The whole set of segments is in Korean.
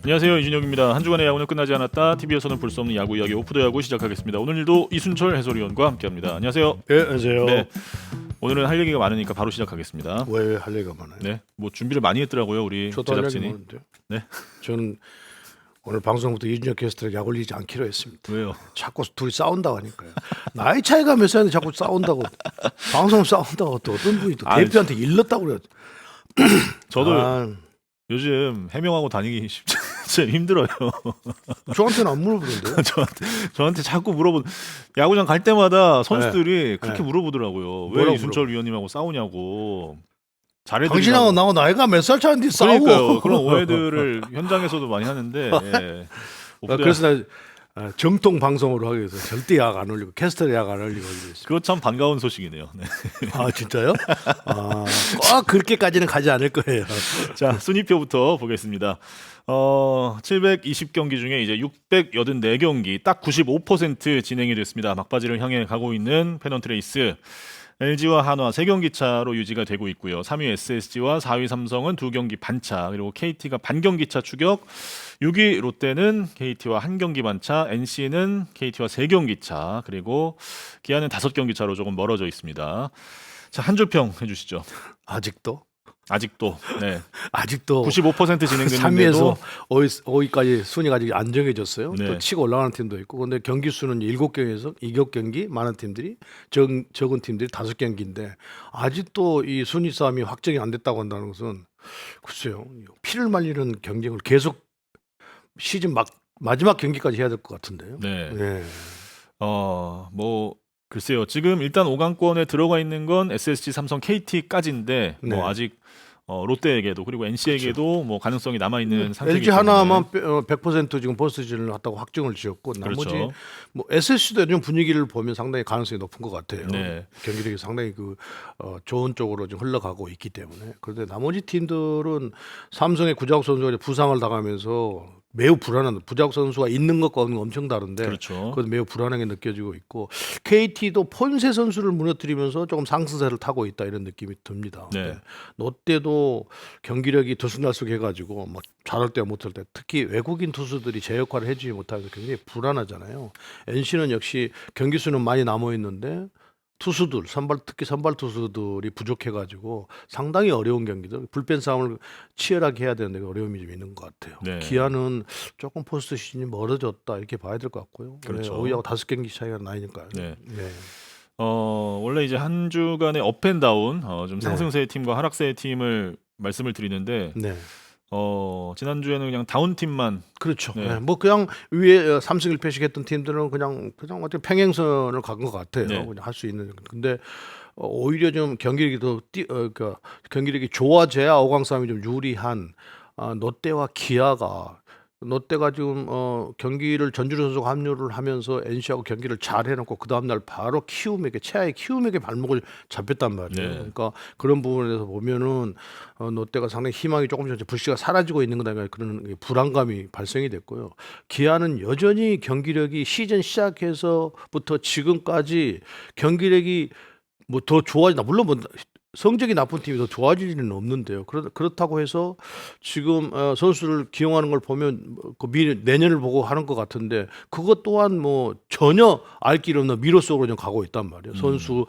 안녕하세요, 이준혁입니다. 한 주간의 야구는 끝나지 않았다. TV에서는 볼 수 없는 야구 이야기 오프더 야구 시작하겠습니다. 오늘도 이순철 해설위원과 함께합니다. 안녕하세요. 네, 안녕하세요. 네, 오늘은 할 얘기가 많으니까 바로 시작하겠습니다. 왜 할 얘기가 많아요? 네, 뭐 준비를 많이 했더라고요, 우리 저도 할 얘기 제작진이. 많은데요. 네, 저는 오늘 방송부터 이준혁 게스트를 약 올리지 않기로 했습니다. 왜요? 자꾸 둘이 싸운다고 하니까요. 나이 차이가 몇 살인데 자꾸 싸운다고 방송 싸운다고 또 어떤 분이 또 아, 대표한테 일렀다고 그래요. 저도 아, 요즘 해명하고 다니기 쉽지 진짜 힘들어요. 저한테는 안 물어보는데요. 저한테 자꾸 야구장 갈 때마다 선수들이 그렇게 네. 물어보더라고요. 왜 뭐라고 이순철 위원님하고 싸우냐고. 당신하고 나하고 나이가 몇 살 차인데 싸우고. 그러니까요. 그런 오해들을 현장에서도 많이 하는데. 예. 그래서 나 정통 방송으로 하기 위해서 절대 약 안 올리고 캐스터 약 안 올리고 하기로 했습니다. 그거 참 반가운 소식이네요. 네. 아 진짜요? 꼭 그렇게까지는 가지 않을 거예요. 자, 순위표부터 보겠습니다. 720경기 중에 이제 684경기, 딱 95% 진행이 됐습니다. 막바지를 향해 가고 있는 페넌트 레이스. LG와 한화 3경기 차로 유지가 되고 있고요. 3위 SSG와 4위 삼성은 2경기 반차, 그리고 KT가 반경기 차 추격. 6위 롯데는 KT와 1경기 반차, NC는 KT와 3경기 차, 그리고 기아는 5경기 차로 조금 멀어져 있습니다. 자, 한 줄 평 해주시죠. 아직도 네. 아직도 95% 진행됐는데도 3위에서 5위까지 순위가 아직 안 정해졌어요. 네. 또 치고 올라가는 팀도 있고, 근데 경기 수는 7경기에서 2경기 많은 팀들이 적은 팀들이 5경기인데 아직도 이 순위 싸움이 확정이 안 됐다고 한다는 것은 글쎄요, 피를 말리는 경쟁을 계속 시즌 마지막 경기까지 해야 될 것 같은데요. 네. 네. 뭐 글쎄요. 지금 일단 5강권에 들어가 있는 건 SSG, 삼성, KT까지인데 네. 뭐 아직 롯데에게도 그리고 NC에게도 뭐 가능성이 남아 있는 상태이기 LG 때문에. 하나만 100% 지금 포스트시즌을 했다고 확정을 지었고, 나머지 그렇죠. 뭐 SSC도 요즘 분위기를 보면 상당히 가능성이 높은 것 같아요. 네. 경기력이 상당히 좋은 쪽으로 좀 흘러가고 있기 때문에. 그런데 나머지 팀들은 삼성의 구자욱 선수가 부상을 당하면서 매우 불안한, 부자욱 선수가 있는 것과 없는 거 엄청 다른데 그렇죠. 그것도 매우 불안하게 느껴지고 있고, KT도 폰세 선수를 무너뜨리면서 조금 상승세를 타고 있다, 이런 느낌이 듭니다. 네. 롯데도 경기력이 들쑥날쑥해가지고 막 잘할 때 못할 때, 특히 외국인 투수들이 제 역할을 해주지 못하면서 굉장히 불안하잖아요. NC는 역시 경기 수는 많이 남아 있는데 투수들, 특히 선발 투수들이 부족해가지고 상당히 어려운 경기들, 불펜 싸움을 치열하게 해야 되는데 어려움이 좀 있는 것 같아요. 네. 기아는 조금 포스트 시즌이 멀어졌다, 이렇게 봐야 될 것 같고요. 그렇죠. 5위하고 5경기 차이가 나니까요. 네. 네. 원래 이제 한 주간의 업앤다운, 좀 네. 상승세의 팀과 하락세의 팀을 말씀을 드리는데 네. 지난주에는 그냥 다운 팀만 그렇죠. 네. 네. 뭐 그냥 위에 3승 1패씩 했던 팀들은 그냥 어떻게 평행선을 간 것 같아요. 네. 그냥 할 수 있는. 근데 오히려 좀 경기력이 그러니까 경기력이 좋아져야 5강 싸움이 좀 유리한 롯데와 기아가, 롯데가 지금 경기를 전주루 선수가 합류를 하면서 NC하고 경기를 잘 해놓고 그 다음 날 바로 최하의 키움에게 발목을 잡혔단 말이에요. 네. 그러니까 그런 부분에서 보면은 롯데가 상당히 희망이 조금씩 불씨가 사라지고 있는 거다, 그런 불안감이 발생이 됐고요. 기아는 여전히 경기력이 시즌 시작해서부터 지금까지 경기력이 뭐 더 좋아진다. 물론 뭐 성적이 나쁜 팀이 더 좋아질 일은 없는데요. 그렇다고 해서 지금 선수를 기용하는 걸 보면 내년을 보고 하는 것 같은데, 그것 또한 뭐 전혀 알 길 없는 미로 속으로 좀 가고 있단 말이에요. 선수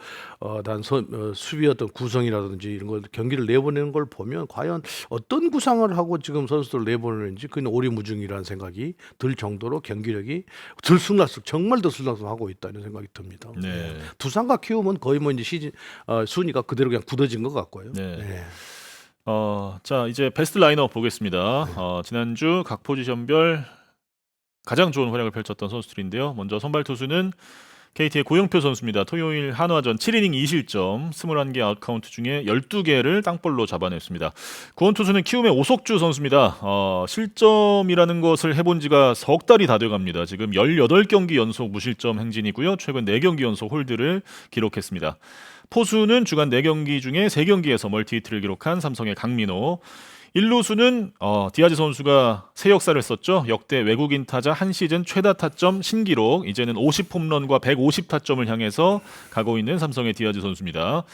수비 어떤 구성이라든지 이런 걸, 경기를 내보내는 걸 보면 과연 어떤 구상을 하고 지금 선수들을 내보내는지 그건 오리무중이라는 생각이 들 정도로 경기력이 정말 들쑥날쑥하고 있다, 이런 생각이 듭니다. 네. 두산과 키움은 거의 뭐 이제 시즌 순위가 그대로 그냥 굳어진 것 같고요. 네. 네. 자, 이제 베스트 라인업 보겠습니다. 지난주 각 포지션별 가장 좋은 활약을 펼쳤던 선수들인데요. 먼저 선발 투수는 KT의 고영표 선수입니다. 토요일 한화전 7이닝 2실점, 21개 아웃카운트 중에 12개를 땅볼로 잡아냈습니다. 구원 투수는 키움의 오석주 선수입니다. 실점이라는 것을 해본 지가 석 달이 다 돼갑니다. 지금 18경기 연속 무실점 행진이고요. 최근 4경기 연속 홀드를 기록했습니다. 포수는 주간 4경기 중에 3경기에서 멀티히트를 기록한 삼성의 강민호, 1루수는 디아즈 선수가 새 역사를 썼죠. 역대 외국인 타자 한 시즌 최다 타점 신기록. 이제는 50홈런과 150타점을 향해서 가고 있는 삼성의 디아즈 선수입니다.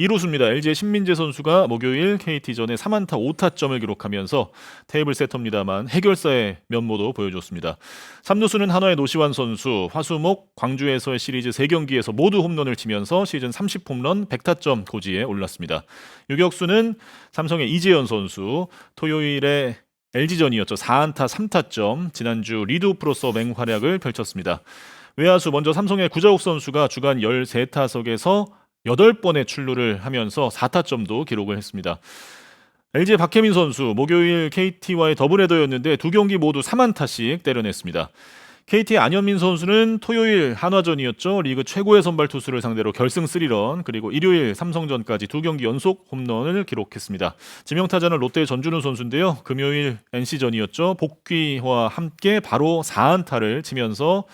2루수입니다. LG의 신민재 선수가 목요일 KT전에 3안타 5타점을 기록하면서 테이블 세터입니다만 해결사의 면모도 보여줬습니다. 3루수는 한화의 노시환 선수, 화수목, 광주에서의 시리즈 3경기에서 모두 홈런을 치면서 시즌 30홈런 100타점 고지에 올랐습니다. 유격수는 삼성의 이재현 선수, 토요일에 LG전이었죠. 4안타 3타점, 지난주 리드오프로서 맹활약을 펼쳤습니다. 외야수 먼저 삼성의 구자욱 선수가 주간 13타석에서 8번의 출루를 하면서 4타점도 기록을 했습니다. LG의 박혜민 선수 목요일 KT와의 더블헤더였는데 두 경기 모두 3안타씩 때려냈습니다. KT의 안현민 선수는 토요일 한화전이었죠. 리그 최고의 선발 투수를 상대로 결승 3런, 그리고 일요일 삼성전까지 두 경기 연속 홈런을 기록했습니다. 지명타자는 롯데의 전준우 선수인데요. 금요일 NC전이었죠. 복귀와 함께 바로 4안타를 치면서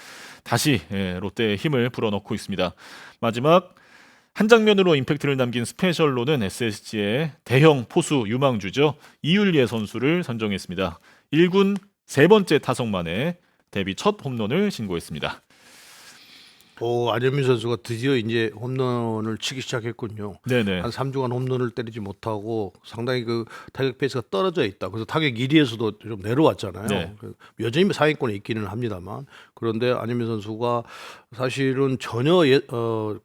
다시 롯데의 힘을 불어넣고 있습니다. 마지막 한 장면으로 임팩트를 남긴 스페셜로는 SSG의 대형 포수 유망주죠. 이율예 선수를 선정했습니다. 1군 세 번째 타석 만에 데뷔 첫 홈런을 신고했습니다. 안현민 선수가 드디어 이제 홈런을 치기 시작했군요. 네네. 한 3주간 홈런을 때리지 못하고 상당히 그 타격 페이스가 떨어져 있다. 그래서 타격 1위에서도 좀 내려왔잖아요. 네. 여전히 상위권에 있기는 합니다만, 그런데 안현민 선수가 사실은 전혀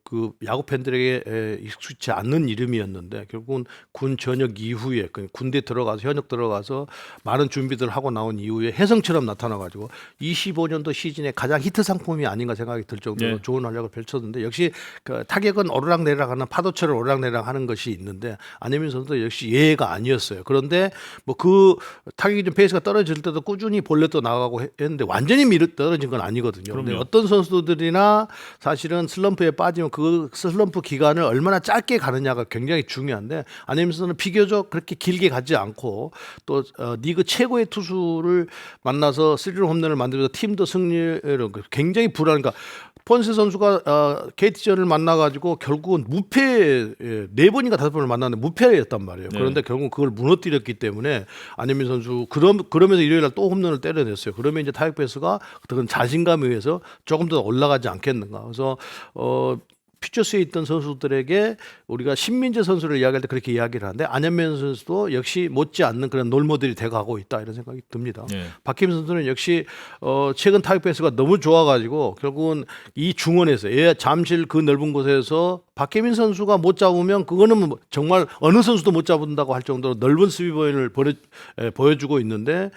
그 야구 팬들에게 익숙치 않는 이름이었는데 결국은 군 전역 이후에 군대 들어가서 현역 들어가서 많은 준비들을 하고 나온 이후에 혜성처럼 나타나가지고 25년도 시즌에 가장 히트 상품이 아닌가 생각이 들 정도로 네. 좋은 활약을 펼쳤는데, 역시 그 타격은 오르락내리락하는 파도처럼 오르락내리락하는 것이 있는데 안현민 선수도 역시 예외가 아니었어요. 그런데 뭐 그 타격이 좀 페이스가 떨어질 때도 꾸준히 볼넷도 나가고 했는데 완전히 떨어진 건 아니거든요. 근데 그럼요. 어떤 선수들이나 사실은 슬럼프에 빠지면 그 슬럼프 기간을 얼마나 짧게 가느냐가 굉장히 중요한데, 안현민 선수는 비교적 그렇게 길게 가지 않고 또 리그 최고의 투수를 만나서 3런 홈런을 만들면서 팀도 승리를 굉장히 그러니까 폰세 선수가 KT전을 만나가지고 결국은 무패 4번인가 5번을 만났는데 무패였단 말이에요. 네. 그런데 결국 그걸 무너뜨렸기 때문에 안현민 선수 그러면서 일요일날 또 홈런을 때려냈어요. 그러면 이제 타격 페이스가 그런 자신감에 의해서 조금 더 올라가지 않겠는가. 그래서 퓨처스에 있던 선수들에게 우리가 신민재 선수를 이야기할 때 그렇게 이야기를 하는데 안현민 선수도 역시 못지않는 그런 롤모델이 돼가고 있다 이런 생각이 듭니다. 네. 박혜민 선수는 역시 최근 타격 페이스가 너무 좋아가지고 결국은 이 중원에서 잠실 그 넓은 곳에서 박혜민 선수가 못 잡으면 그거는 정말 어느 선수도 못 잡는다고 할 정도로 넓은 스피버인을 보여주고 있는데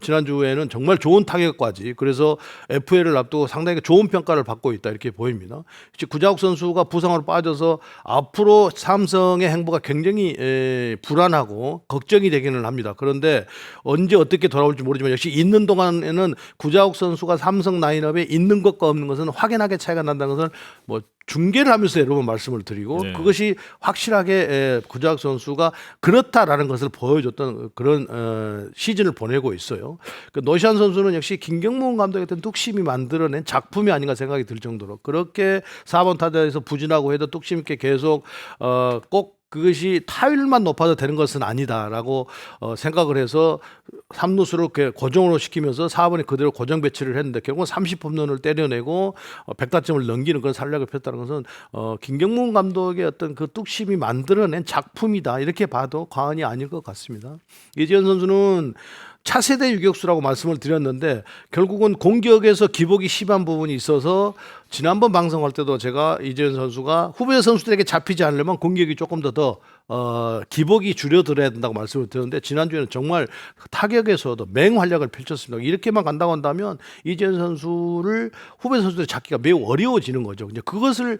지난주에는 정말 좋은 타격까지, 그래서 FA를 앞두고 상당히 좋은 평가를 받고 있다 이렇게 보입니다. 구자욱 선수가 부상으로 빠져서 앞으로 삼성의 행보가 굉장히 불안하고 걱정이 되기는 합니다. 그런데 언제 어떻게 돌아올지 모르지만 역시 있는 동안에는 구자욱 선수가 삼성 라인업에 있는 것과 없는 것은 확연하게 차이가 난다는 것을 뭐 중계를 하면서 여러 번 말씀을 드리고, 네. 그것이 확실하게 구자욱 선수가 그렇다라는 것을 보여줬던 그런 시즌을 보내고 있어요. 노시안 선수는 역시 김경문 감독의 어떤 뚝심이 만들어낸 작품이 아닌가 생각이 들 정도로 그렇게 4번 타자에서 부진하고 해도 뚝심 있게 계속 꼭 그것이 타율만 높아도 되는 것은 아니다라고 생각을 해서 3루수를 이렇게 고정으로 시키면서 4번에 그대로 고정 배치를 했는데 결국은 30홈런을 때려내고 100타점을 넘기는 그런 살력을 폈다는 것은 김경문 감독의 어떤 그 뚝심이 만들어낸 작품이다 이렇게 봐도 과언이 아닐 것 같습니다. 이재현 선수는 차세대 유격수라고 말씀을 드렸는데 결국은 공격에서 기복이 심한 부분이 있어서 지난번 방송할 때도 제가 이재현 선수가 후배 선수들에게 잡히지 않으려면 공격이 조금 더 기복이 줄여들어야 된다고 말씀을 드렸는데 지난주에는 정말 타격에서도 맹활약을 펼쳤습니다. 이렇게만 간다고 한다면 이재현 선수를 후배 선수들이 잡기가 매우 어려워지는 거죠. 이제 그것을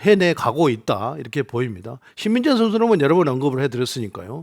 해내 가고 있다 이렇게 보입니다. 신민재 선수는 여러 번 언급을 해드렸으니까요.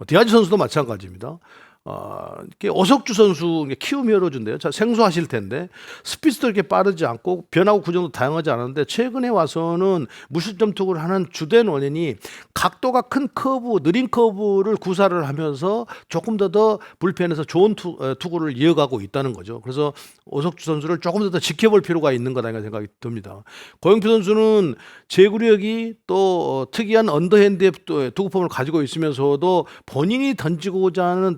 디아즈 선수도 마찬가지입니다. 이렇게 오석주 선수 키움 히어로즈인데요. 자, 생소하실 텐데 스피드도 이렇게 빠르지 않고 변화구 구정도 다양하지 않은데 최근에 와서는 무실점 투구를 하는 주된 원인이 각도가 큰 커브, 느린 커브를 구사를 하면서 조금 더 불펜에서 좋은 투구를 이어가고 있다는 거죠. 그래서 오석주 선수를 조금 더 지켜볼 필요가 있는 거다 이런 생각이 듭니다. 고영표 선수는 제구력이 또 특이한 언더핸드의 투구폼을 가지고 있으면서도 본인이 던지고자 하는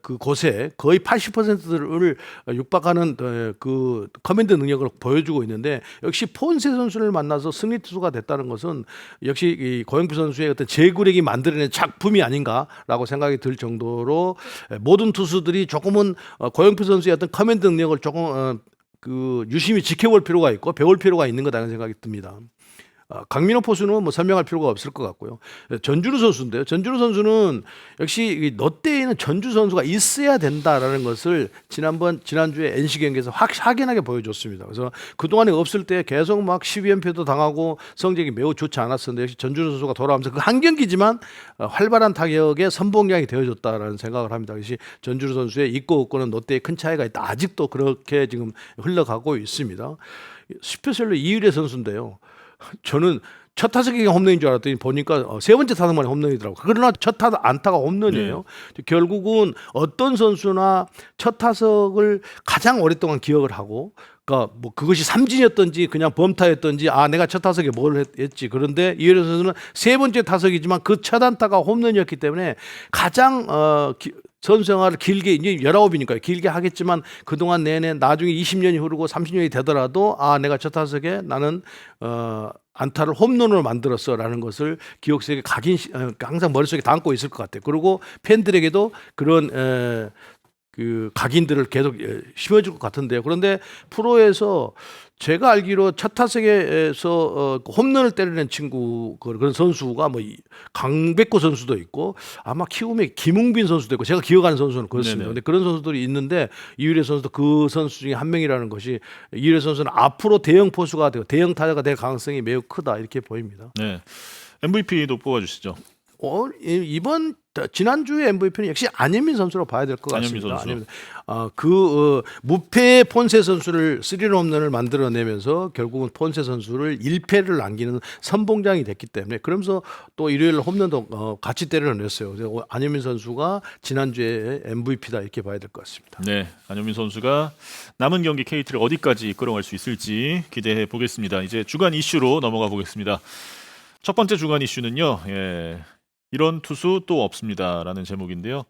그 곳에 거의 80%를 육박하는 그 커맨드 능력을 보여주고 있는데 역시 폰세 선수를 만나서 승리 투수가 됐다는 것은 역시 이 고영표 선수의 어떤 제구력이 만들어낸 작품이 아닌가라고 생각이 들 정도로 모든 투수들이 조금은 고영표 선수의 어떤 커맨드 능력을 조금 그 유심히 지켜볼 필요가 있고 배울 필요가 있는 거다라는 생각이 듭니다. 강민호 포수는 뭐 설명할 필요가 없을 것 같고요. 전준우 선수인데요. 전준우 선수는 역시 롯데에는 전주 선수가 있어야 된다라는 것을 지난주에 NC 경기에서 확연하게 보여줬습니다. 그래서 그동안에 없을 때 계속 막 12연패도 당하고 성적이 매우 좋지 않았었는데 역시 전준우 선수가 돌아오면서 그 한 경기지만 활발한 타격의 선봉량이 되어줬다라는 생각을 합니다. 역시 전준우 선수의 있고 없고는 롯데에 큰 차이가 있다. 아직도 그렇게 지금 흘러가고 있습니다. 스페셜로 이의래 선수인데요. 저는 첫 타석이 홈런인 줄 알았더니 보니까 세 번째 타석만에 홈런이더라고요. 그러나 첫 안타가 홈런이에요. 결국은 어떤 선수나 첫 타석을 가장 오랫동안 기억을 하고 그러니까 뭐 그것이 삼진이었던지 그냥 범타였던지 내가 첫 타석에 뭘 했지. 그런데 이효리 선수는 세 번째 타석이지만 그 첫 안타가 홈런이었기 때문에 가장 선수 생활을 길게 이제 19이니까요. 길게 하겠지만 그동안 내내 나중에 20년이 흐르고 30년이 되더라도 내가 첫 타석에 나는 안타를 홈런으로 만들었어라는 것을 기억 속에 항상 머릿속에 담고 있을 것 같아요. 그리고 팬들에게도 그런 그 각인들을 계속 심어줄 것 같은데요. 그런데 프로에서 제가 알기로 첫 타석에서 홈런을 때리는 친구 그런 선수가 뭐 강백호 선수도 있고 아마 키움의 김웅빈 선수도 있고 제가 기억하는 선수는 그렇습니다. 그런데 그런 선수들이 있는데 이유래 선수도 그 선수 중에 한 명이라는 것이 이유래 선수는 앞으로 대형 포수가 되고 대형 타자가 될 가능성이 매우 크다 이렇게 보입니다. 네, MVP도 뽑아주시죠. 이번 지난주에 MVP는 역시 안현민 선수로 봐야 될 것 같습니다. 안현민 선수. 무패의 폰세 선수를 3런 홈런을 만들어내면서 결국은 폰세 선수를 1패를 남기는 선봉장이 됐기 때문에 그러면서 또 일요일 홈런도 같이 때려냈어요. 그래서 안현민 선수가 지난주에 MVP다 이렇게 봐야 될 것 같습니다. 네, 안현민 선수가 남은 경기 KT를 어디까지 이끌어갈 수 있을지 기대해 보겠습니다. 이제 주간 이슈로 넘어가 보겠습니다. 첫 번째 주간 이슈는요. 이런 투수 또 없습니다라는 제목인데요.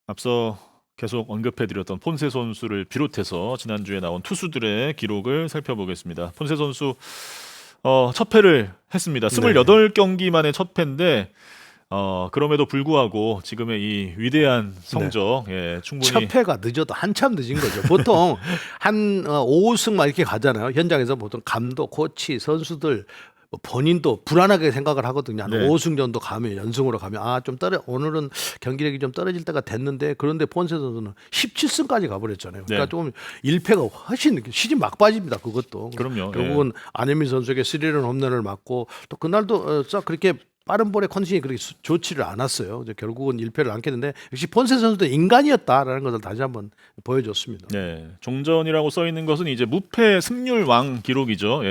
앞서 계속 언급해드렸던 폰세 선수를 비롯해서 지난주에 나온 투수들의 기록을 살펴보겠습니다. 폰세 선수 첫 패를 했습니다. 28경기 만에 첫 패인데 그럼에도 불구하고 지금의 이 위대한 성적 충분히 첫 패가 늦어도 한참 늦은 거죠. 보통 한 5승만 이렇게 가잖아요. 현장에서 보통 감독, 코치, 선수들 본인도 불안하게 생각을 하거든요. 한 5승 정도 가면 연승으로 가면 좀 오늘은 경기력이 좀 떨어질 때가 됐는데 그런데 폰세 선수는 17승까지 가버렸잖아요. 그러니까 조금 1패가 훨씬 시즌 막바지입니다. 그것도. 그럼요. 결국은 안현민 선수에게 3런 홈런을 맞고 또 그날도 썩 그렇게 빠른 볼의 컨디션이 그렇게 좋지를 않았어요. 이제 결국은 1패를 안겠는데 역시 폰세 선수도 인간이었다라는 것을 다시 한번 보여줬습니다. 네, 종전이라고 써 있는 것은 이제 무패 승률 왕 기록이죠.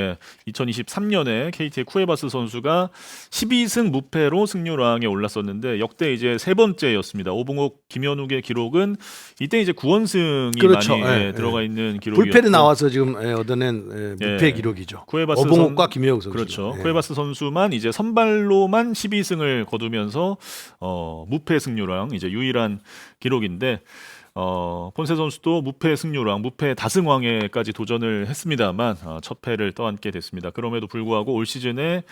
2023년에 KT의 쿠에바스 선수가 12승 무패로 승률 왕에 올랐었는데 역대 이제 세 번째였습니다. 오봉옥, 김현욱의 기록은 이때 이제 9원승이 그렇죠. 많이 들어가 있는 기록이었고 불펜에 나와서 지금 얻어낸 무패 기록이죠. 쿠에바스 오봉옥과 김현욱 선수. 그렇죠. 쿠에바스 선수만 이제 선발로만 12승을 거두면서 무패 승률왕 이제 유일한 기록인데 폰세 선수도 무패 승률왕, 무패 다승왕에까지 도전을 했습니다만 첫 패를 떠안게 됐습니다. 그럼에도 불구하고 올 시즌에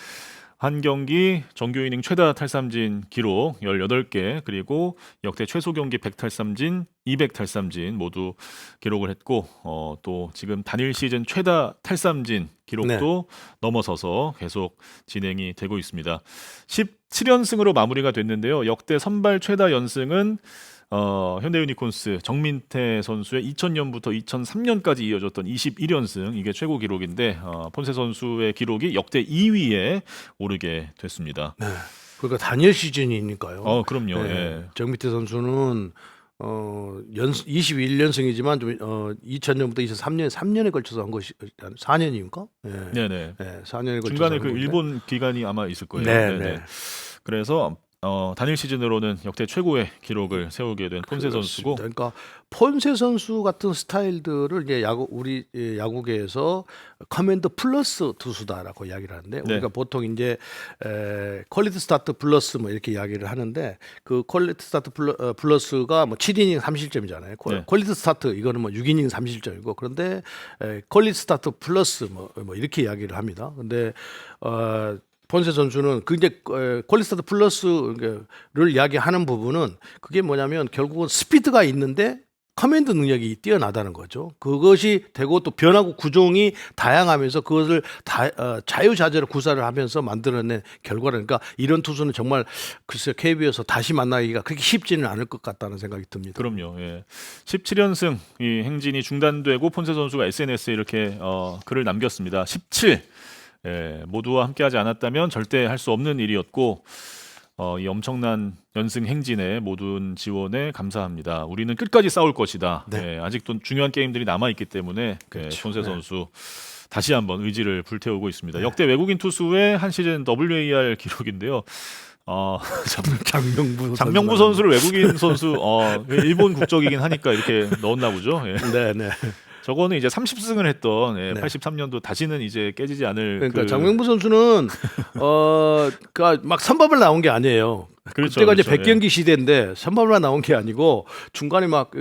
한 경기 정규 이닝 최다 탈삼진 기록 18개 그리고 역대 최소 경기 100탈삼진, 200탈삼진 모두 기록을 했고 또 지금 단일 시즌 최다 탈삼진 기록도 넘어서서 계속 진행이 되고 있습니다. 17연승으로 마무리가 됐는데요. 역대 선발 최다 연승은 현대 유니콘스 정민태 선수의 2000년부터 2003년까지 이어졌던 21연승 이게 최고 기록인데 폰세 선수의 기록이 역대 2위에 오르게 됐습니다. 네. 그러니까 단일 시즌이니까요. 그럼요. 정민태 선수는 연승 21연승이지만 좀 2000년부터 2003년 3년에 걸쳐서 한 것이 4년인가? 예. 네네. 네, 4년에 걸쳐서 중간에 한 그 건데. 일본 기간이 아마 있을 거예요. 네, 네네. 네. 그래서 단일 시즌으로는 역대 최고의 기록을 세우게 된 폰세 선수고. 그러니까 폰세 선수 같은 스타일들을 이제 우리 야구계에서 커맨드 플러스 투수다라고 이야기를 하는데 네. 우리가 보통 이제 퀄리티 스타트 플러스 뭐 이렇게 이야기를 하는데 그 퀄리티 스타트 플러스가 뭐 7이닝 3실점이잖아요. 네. 퀄리티 스타트 이거는 뭐 6이닝 3실점이고 그런데 퀄리티 스타트 플러스 뭐 이렇게 이야기를 합니다. 근데 폰세 선수는 그 이제 퀄리스타트 플러스를 이야기하는 부분은 그게 뭐냐면 결국은 스피드가 있는데 커맨드 능력이 뛰어나다는 거죠. 그것이 되고 또 변화구 구종이 다양하면서 그것을 자유자재로 구사를 하면서 만들어낸 결과라니까 이런 투수는 정말 글쎄 KBO에서 다시 만나기가 그렇게 쉽지는 않을 것 같다는 생각이 듭니다. 그럼요. 예. 17연승 이 행진이 중단되고 폰세 선수가 SNS에 이렇게 글을 남겼습니다. 17. 예, 모두와 함께하지 않았다면 절대 할 수 없는 일이었고 이 엄청난 연승 행진에 모든 지원에 감사합니다. 우리는 끝까지 싸울 것이다. 네. 예, 아직도 중요한 게임들이 남아 있기 때문에 그렇죠. 폰세 네. 선수 다시 한번 의지를 불태우고 있습니다. 역대 외국인 투수의 한 시즌 WAR 기록인데요. 장명부 선수를 외국인 선수 일본 국적이긴 하니까 이렇게 넣었나 보죠. 예. 네, 네. 저거는 이제 30승을 했던 네. 83년도 다시는 이제 깨지지 않을 그러니까 장명부 선수는 그러니까 막 선발을 나온 게 아니에요. 그렇죠, 그때가 그렇죠. 이제 100경기 시대인데 선발만 나온 게 아니고 중간에 막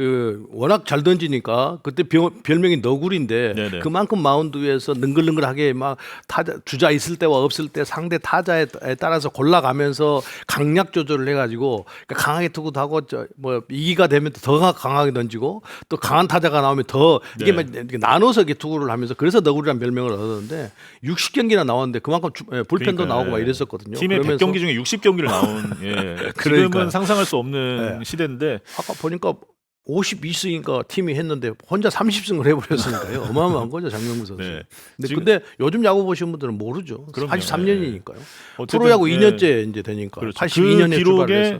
워낙 잘 던지니까 그때 별명이 너구리인데 네네. 그만큼 마운드 위에서 능글능글하게 막 타자 주자 있을 때와 없을 때 상대 타자에 따라서 골라가면서 강약 조절을 해가지고 그러니까 강하게 투구도 하고 뭐 이기가 되면 더 강하게 던지고 또 강한 타자가 나오면 더 이게 네. 막 나눠서 이렇게 투구를 하면서 그래서 너구리란 별명을 얻었는데 60경기나 나왔는데 그만큼 불펜도 그러니까요. 나오고 막 예. 이랬었거든요. 팀의 그러면서 100경기 중에 60경기를 나온 지금은 그러니까요. 상상할 수 없는 네. 시대인데 아까 보니까 52승인가 팀이 했는데 혼자 30승을 해버렸으니까요. 어마어마한 거죠 장명구 선수. 네. 근데 요즘 야구 보시는 분들은 모르죠. 그럼요. 83년이니까요. 어쨌든, 프로야구 예. 2년째 이제 되니까. 그렇죠. 82년에 그 출발을 기록에 해서.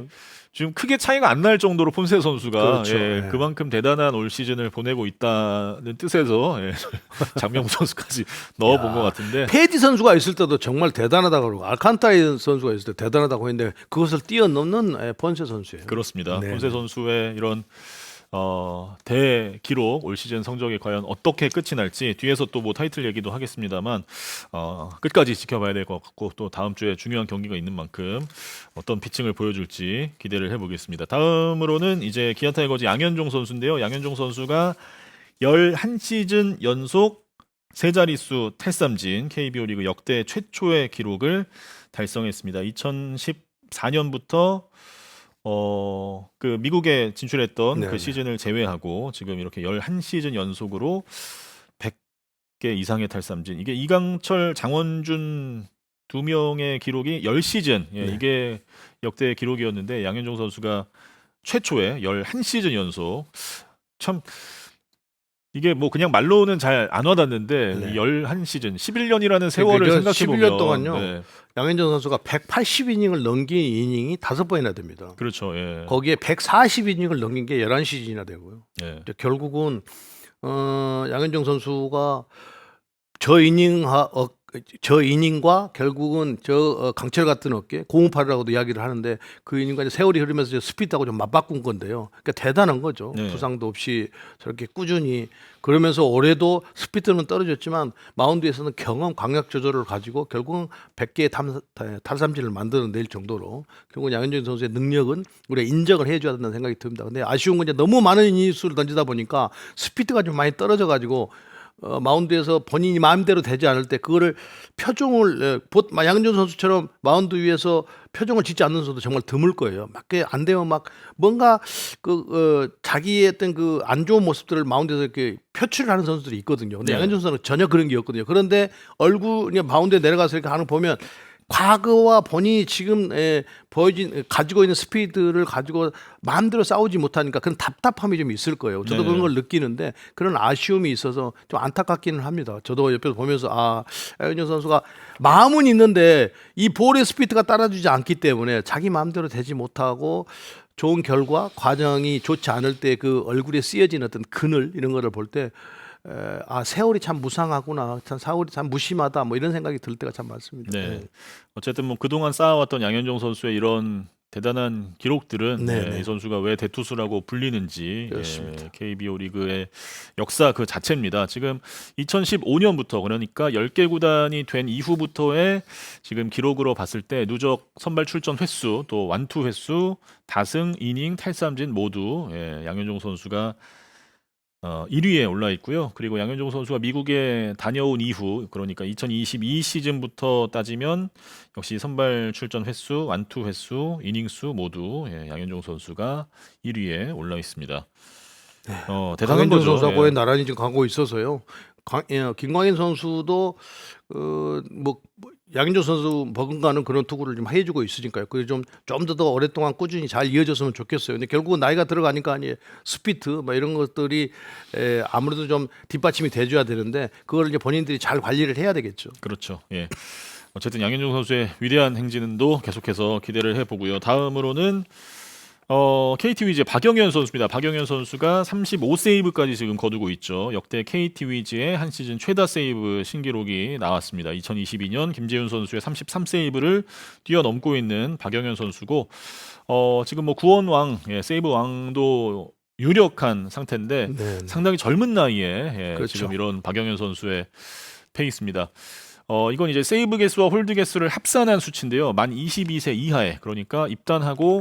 지금 크게 차이가 안 날 정도로 폰세 선수가 그렇죠. 예, 예. 그만큼 대단한 올 시즌을 보내고 있다는 뜻에서 장명구 선수까지 넣어본 것 같은데 페디 선수가 있을 때도 정말 대단하다고 그러고 알칸타라 선수가 있을 때 대단하다고 했는데 그것을 뛰어넘는 폰세 선수예요. 그렇습니다. 네. 폰세 선수의 이런 대기록 올 시즌 성적이 과연 어떻게 끝이 날지 뒤에서 또 뭐 타이틀 얘기도 하겠습니다만 끝까지 지켜봐야 될 것 같고 또 다음 주에 중요한 경기가 있는 만큼 어떤 피칭을 보여줄지 기대를 해보겠습니다. 다음으로는 이제 기아 타이거즈 양현종 선수인데요. 양현종 선수가 11시즌 연속 세 자릿수 탈삼진 KBO 리그 역대 최초의 기록을 달성했습니다. 2014년부터 그 미국에 진출했던 네네. 그 시즌을 제외하고 지금 이렇게 11시즌 연속으로 100개 이상의 탈삼진. 이게 이강철, 장원준 두 명의 기록이 10시즌. 예, 네. 이게 역대 기록이었는데 양현종 선수가 최초의 11시즌 연속. 참 이게 뭐 그냥 말로는 잘 안 와닿는데 네. 11시즌, 11년이라는 세월을 그러니까 생각해 보면 11년 동안요. 네, 양현종 선수가 180이닝을 넘긴 이닝이 5번이나 됩니다. 그렇죠. 예. 거기에 140이닝을 넘긴 게 11시즌이나 되고요. 예. 결국은 양현종 선수가 저 이닝과 결국은 강철 같은 어깨 고무팔이라고도 이야기를 하는데 그 이닝과 이제 세월이 흐르면서 이제 스피드하고 좀 맞바꾼 건데요. 그러니까 대단한 거죠. 네. 부상도 없이 저렇게 꾸준히 그러면서 올해도 스피드는 떨어졌지만 마운드에서는 경험, 강약 조절을 가지고 결국은 100개의 탈삼진을 만들어낼 정도로 결국은 양현종 선수의 능력은 우리가 인정을 해줘야 된다는 생각이 듭니다. 근데 아쉬운 건 이제 너무 많은 이니스를 던지다 보니까 스피드가 좀 많이 떨어져 가지고 마운드에서 본인이 마음대로 되지 않을 때 그거를 표정을 양현종 선수처럼 마운드 위에서 표정을 짓지 않는 선수도 정말 드물 거예요. 맞게 안 되면 막 뭔가 자기의 어떤 그 안 좋은 모습들을 마운드에서 이렇게 표출을 하는 선수들이 있거든요. 근데 네. 양현종 선수는 전혀 그런 게 없거든요. 그런데 얼굴이 마운드에 내려가서 이렇게 하는 거 보면 과거와 본인이 지금 가지고 있는 스피드를 가지고 마음대로 싸우지 못하니까 그런 답답함이 좀 있을 거예요. 저도 네. 그런 걸 느끼는데 그런 아쉬움이 있어서 좀 안타깝기는 합니다. 저도 옆에서 보면서 양현종 선수가 마음은 있는데 이 볼의 스피드가 따라주지 않기 때문에 자기 마음대로 되지 못하고 좋은 결과 과정이 좋지 않을 때 그 얼굴에 쓰여진 어떤 그늘 이런 거를 볼 때 세월이 참 무상하구나, 참 세월이 참 무심하다, 뭐 이런 생각이 들 때가 참 많습니다. 네. 어쨌든 뭐 그동안 쌓아왔던 양현종 선수의 이런 대단한 기록들은 네, 네. 이 선수가 왜 대투수라고 불리는지 그렇습니다. KBO 리그의 역사 그 자체입니다. 지금 2015년부터 그러니까 10개 구단이 된 이후부터의 지금 기록으로 봤을 때 누적 선발 출전 횟수 또 완투 횟수 다승 이닝 탈삼진 모두 양현종 선수가 1위에 올라 있고요. 그리고 양현종 선수가 미국에 다녀온 이후 그러니까 2022 시즌부터 따지면 역시 선발 출전 횟수, 완투 횟수, 이닝 수 모두 양현종 선수가 1위에 올라 있습니다. 대단한 강현종 거죠. 선수하고 예. 나란히 지금 가고 있어서요. 김광현 선수도 뭐 양현종 선수 버금가는 그런 투구를 좀 해주고 있으니까요. 그게 좀 더 오랫동안 꾸준히 잘 이어졌으면 좋겠어요. 근데 결국은 나이가 들어가니까 이제 스피드 뭐 이런 것들이 아무래도 좀 뒷받침이 돼줘야 되는데 그걸 이제 본인들이 잘 관리를 해야 되겠죠. 그렇죠. 예. 어쨌든 양현종 선수의 위대한 행진도 계속해서 기대를 해보고요. 다음으로는 KT 위즈의 박영현 선수입니다. 박영현 선수가 35세이브까지 지금 거두고 있죠. 역대 KT 위즈의 한 시즌 최다 세이브 신기록이 나왔습니다. 2022년 김재훈 선수의 33세이브를 뛰어넘고 있는 박영현 선수고 지금 뭐 구원왕, 세이브 왕도 유력한 상태인데 네, 네. 상당히 젊은 나이에 그렇죠. 지금 이런 박영현 선수의 페이스입니다. 이건 이제 세이브 개수와 홀드 개수를 합산한 수치인데요. 만 22세 이하에 그러니까 입단하고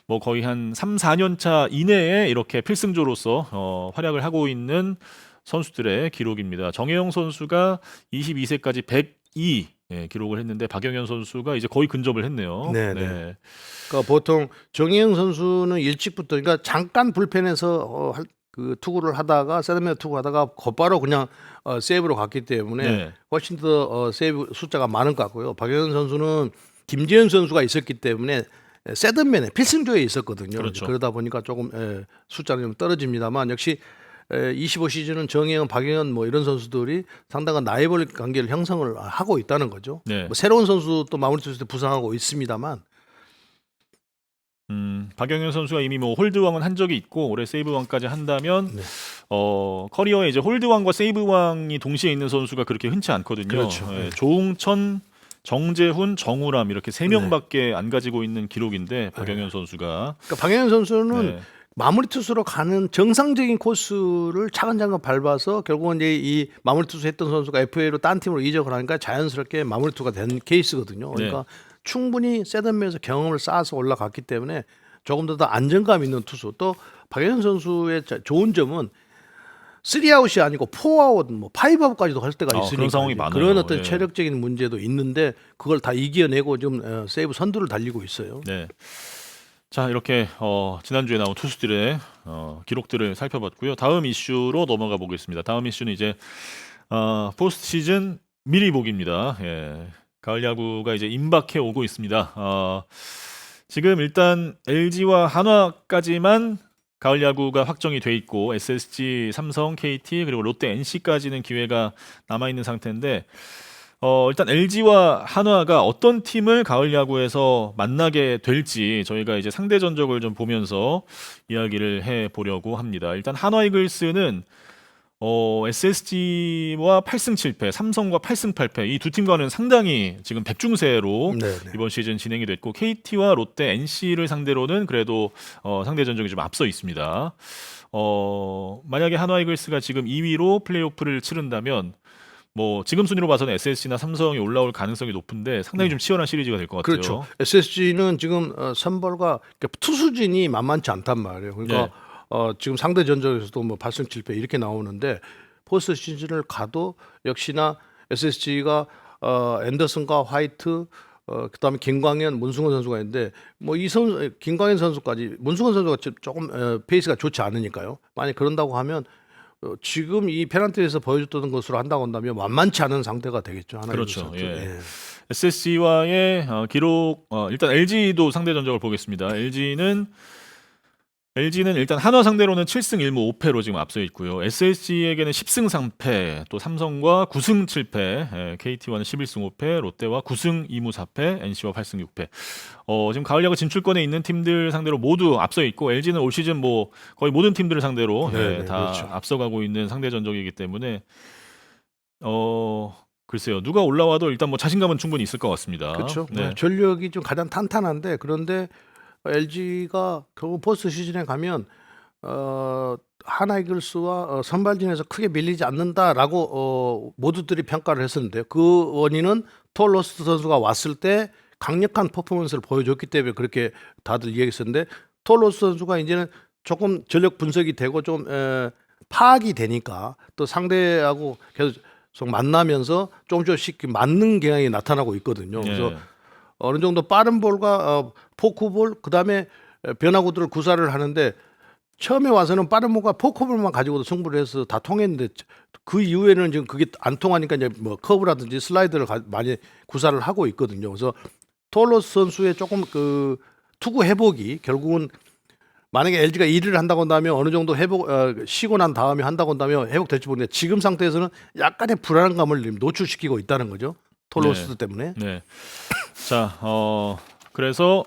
뭐 거의 한 3, 4년 차 이내에 이렇게 필승조로서 활약을 하고 있는 선수들의 기록입니다. 정혜영 선수가 22세까지 102 기록을 했는데 박영현 선수가 이제 거의 근접을 했네요. 네, 네. 그러니까 보통 정희영 선수는 일찍부터 그러니까 잠깐 불펜에서 그 투구를 하다가 세드맨 투구하다가 곧바로 그냥 세이브로 갔기 때문에 네. 훨씬 더 세이브 숫자가 많은 것 같고요. 박영현 선수는 김재현 선수가 있었기 때문에 세드맨에 필승조에 있었거든요. 그렇죠. 그러다 보니까 조금 숫자는 좀 떨어집니다만 역시 25 시즌은 정혜영, 박영현 뭐 이런 선수들이 상당한 라이벌 관계를 형성을 하고 있다는 거죠. 네. 뭐 새로운 선수 또 마무리 투수 때 부상하고 있습니다만 박영현 선수가 이미 뭐 홀드왕은 한 적이 있고 올해 세이브왕까지 한다면 네. 커리어에 이제 홀드왕과 세이브왕이 동시에 있는 선수가 그렇게 흔치 않거든요. 그렇죠. 네. 조웅천, 정재훈, 정우람 이렇게 세 네. 명밖에 안 가지고 있는 기록인데 박영현 선수가 그러니까 박영현 선수는 네. 마무리 투수로 가는 정상적인 코스를 차근차근 밟아서 결국은 이제 이 마무리 투수 했던 선수가 FA로 딴 팀으로 이적을 하니까 자연스럽게 마무리 투수가 된 케이스거든요. 그러니까 충분히 세던면에서 경험을 쌓아서 올라갔기 때문에 조금 더 안정감 있는 투수. 또 박영현 선수의 좋은 점은 3아웃이 아니고 4아웃, 뭐 5아웃까지도 할 때가 있으니까 그런 상황이 많아요. 그런 어떤 예. 체력적인 문제도 있는데 그걸 다 이겨내고 지금 세이브 선두를 달리고 있어요. 네. 자 이렇게 지난주에 나온 투수들의 기록들을 살펴봤고요. 다음 이슈로 넘어가 보겠습니다. 다음 이슈는 이제 포스트 시즌 미리 보기입니다. 예. 가을 야구가 이제 임박해 오고 있습니다. 지금 일단 LG와 한화까지만 가을 야구가 확정이 돼 있고 SSG, 삼성, KT 그리고 롯데, NC까지는 기회가 남아 있는 상태인데 일단 LG와 한화가 어떤 팀을 가을 야구에서 만나게 될지 저희가 이제 상대 전적을 좀 보면서 이야기를 해 보려고 합니다. 일단 한화 이글스는 SSG와 8승 7패, 삼성과 8승 8패 이 두 팀과는 상당히 지금 백중세로 네, 네. 이번 시즌 진행이 됐고 KT와 롯데, NC를 상대로는 그래도 상대 전적이 좀 앞서 있습니다. 만약에 한화 이글스가 지금 2위로 플레이오프를 치른다면 뭐 지금 순위로 봐서는 SSG나 삼성이 올라올 가능성이 높은데 상당히 좀 치열한 시리즈가 될 것 같아요. 그렇죠. SSG는 지금 선발과 그러니까 투수진이 만만치 않단 말이에요. 그러니까 네. 지금 상대 전적에서도 뭐 8승 7패 이렇게 나오는데 포스트 시즌을 가도 역시나 SSG가 앤더슨과 화이트 그다음에 김광현, 문승원 선수가 있는데 뭐 이 선수 김광현 선수까지 문승원 선수가 조금 페이스가 좋지 않으니까요. 만약 그런다고 하면 지금 이 페널티에서 보여줬던 것으로 한다고 한다면 만만치 않은 상태가 되겠죠. 하나 그렇죠. 선수. 예. SSG와의 기록 일단 LG도 상대 전적을 보겠습니다. LG는 LG는 일단 한화 상대로는 7승 1무 5패로 지금 앞서 있고요. SSG에게는 10승 3패, 또 삼성과 9승 7패, KT와는 11승 5패, 롯데와 9승 2무 4패, NC와 8승 6패. 지금 가을 야구 진출권에 있는 팀들 상대로 모두 앞서 있고 LG는 올 시즌 뭐 거의 모든 팀들을 상대로 네, 네, 다 그렇죠. 앞서가고 있는 상대 전적이기 때문에 글쎄요. 누가 올라와도 일단 뭐 자신감은 충분히 있을 것 같습니다. 그렇죠. 네. 전력이 좀 가장 탄탄한데 그런데 LG가 결국 포스트 시즌에 가면 하나이글스와 선발진에서 크게 밀리지 않는다라고 모두들이 평가를 했었는데 그 원인은 톨로스 선수가 왔을 때 강력한 퍼포먼스를 보여줬기 때문에 그렇게 다들 얘기했었는데 톨로스 선수가 이제는 조금 전력 분석이 되고 좀 파악이 되니까 또 상대하고 계속 만나면서 조금씩 맞는 경향이 나타나고 있거든요. 그래서 네. 어느 정도 빠른 볼과 포크볼 그다음에 변화구들을 구사를 하는데 처음에 와서는 빠른 볼과 포크볼만 가지고도 승부를 해서 다 통했는데 그 이후에는 지금 그게 안 통하니까 이제 뭐 커브라든지 슬라이드를 많이 구사를 하고 있거든요. 그래서 톨로스 선수의 조금 그 투구 회복이 결국은 만약에 LG가 1위를 한다고 한다면 어느 정도 쉬고 난 다음에 한다고 한다면 회복될지 모르겠는데 지금 상태에서는 약간의 불안감을 노출시키고 있다는 거죠. 톨로스 네. 때문에. 네. 자, 그래서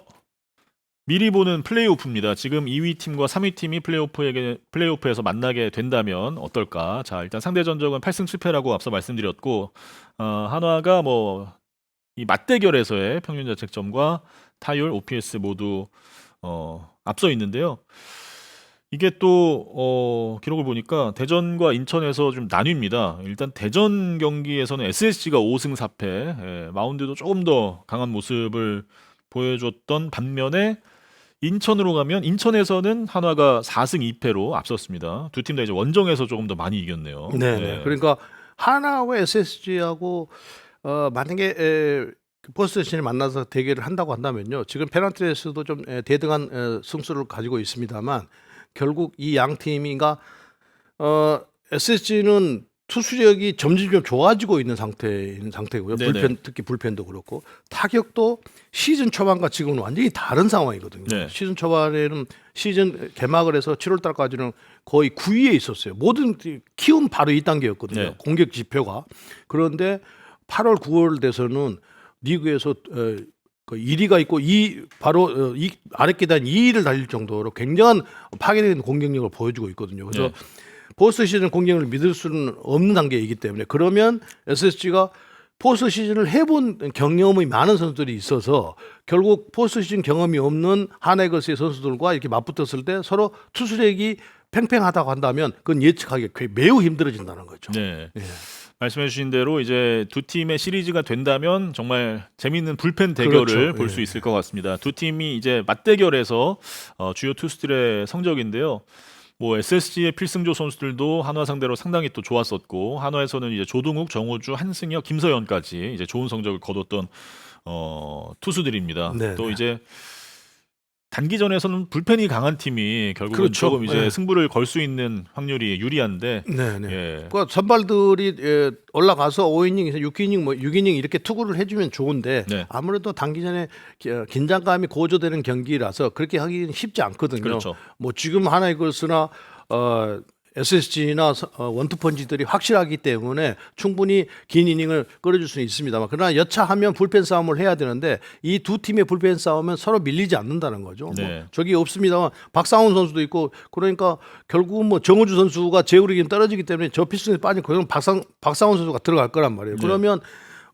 미리 보는 플레이오프입니다. 지금 2위 팀과 3위 팀이 플레이오프에서 만나게 된다면 어떨까? 자, 일단 상대 전적은 8승 7패라고 앞서 말씀드렸고, 한화가 뭐 이 맞대결에서의 평균 자책점과 타율, OPS 모두 앞서 있는데요. 이게 또 기록을 보니까 대전과 인천에서 좀 나뉩니다. 일단 대전 경기에서는 SSG가 5승 4패, 마운드도 조금 더 강한 모습을 보여줬던 반면에 인천으로 가면 인천에서는 한화가 4승 2패로 앞섰습니다. 두 팀 다 이제 원정에서 조금 더 많이 이겼네요. 네네. 그러니까 하나와 SSG하고 만약에 포스트 시즌에 만나서 대결을 한다고 한다면요. 지금 페넌트레이스도 좀 대등한 승수를 가지고 있습니다만 결국 이 양 팀이가 SSG는 투수력이 점점 좋아지고 있는 상태고요. 네네. 특히 불펜도 그렇고 타격도 시즌 초반과 지금은 완전히 다른 상황이거든요. 네. 시즌 초반에는 시즌 개막을 해서 7월 달까지는 거의 9위에 있었어요. 모든 키움 바로 이 단계였거든요. 네. 공격 지표가. 그런데 8월 9월 돼서는 리그에서 그 1위가 있고 바로 이 아래 계단 2위를 달릴 정도로 굉장한 파괴적인 공격력을 보여주고 있거든요. 그래서 네. 포스트 시즌 공격을 믿을 수는 없는 단계이기 때문에 그러면 SSG가 포스트 시즌을 해본 경험이 많은 선수들이 있어서 결국 포스트 시즌 경험이 없는 하나이글스의 선수들과 이렇게 맞붙었을 때 서로 투수력이 팽팽하다고 한다면 그건 예측하기 매우 힘들어진다는 거죠. 네. 예. 말씀해주신 대로 이제 두 팀의 시리즈가 된다면 정말 재미있는 불펜 대결을 그렇죠. 볼 예. 수 있을 것 같습니다. 두 팀이 이제 맞대결에서 주요 투수들의 성적인데요. 뭐 SSG의 필승조 선수들도 한화 상대로 상당히 또 좋았었고 한화에서는 이제 조동욱, 정호주, 한승혁, 김서현까지 이제 좋은 성적을 거뒀던 투수들입니다. 네, 또 네. 이제 단기전에서는 불펜이 강한 팀이 결국은 그렇죠. 조금 이제 예. 승부를 걸 수 있는 확률이 유리한데 네네. 예. 그 선발들이 올라가서 5이닝에서 6이닝 뭐 6이닝 이렇게 투구를 해주면 좋은데 네. 아무래도 단기전에 긴장감이 고조되는 경기라서 그렇게 하기는 쉽지 않거든요. 그렇죠. 뭐 지금 하나이글스나 SSG나 원투펀치들이 확실하기 때문에 충분히 긴 이닝을 끌어줄 수는 있습니다만 그러나 여차하면 불펜 싸움을 해야 되는데 이 두 팀의 불펜 싸움은 서로 밀리지 않는다는 거죠. 네. 뭐 저기 없습니다만 박상훈 선수도 있고 그러니까 결국은 뭐 정우주 선수가 제구력이 떨어지기 때문에 저 필승에 빠진 그런 박상훈 선수가 들어갈 거란 말이에요. 네. 그러면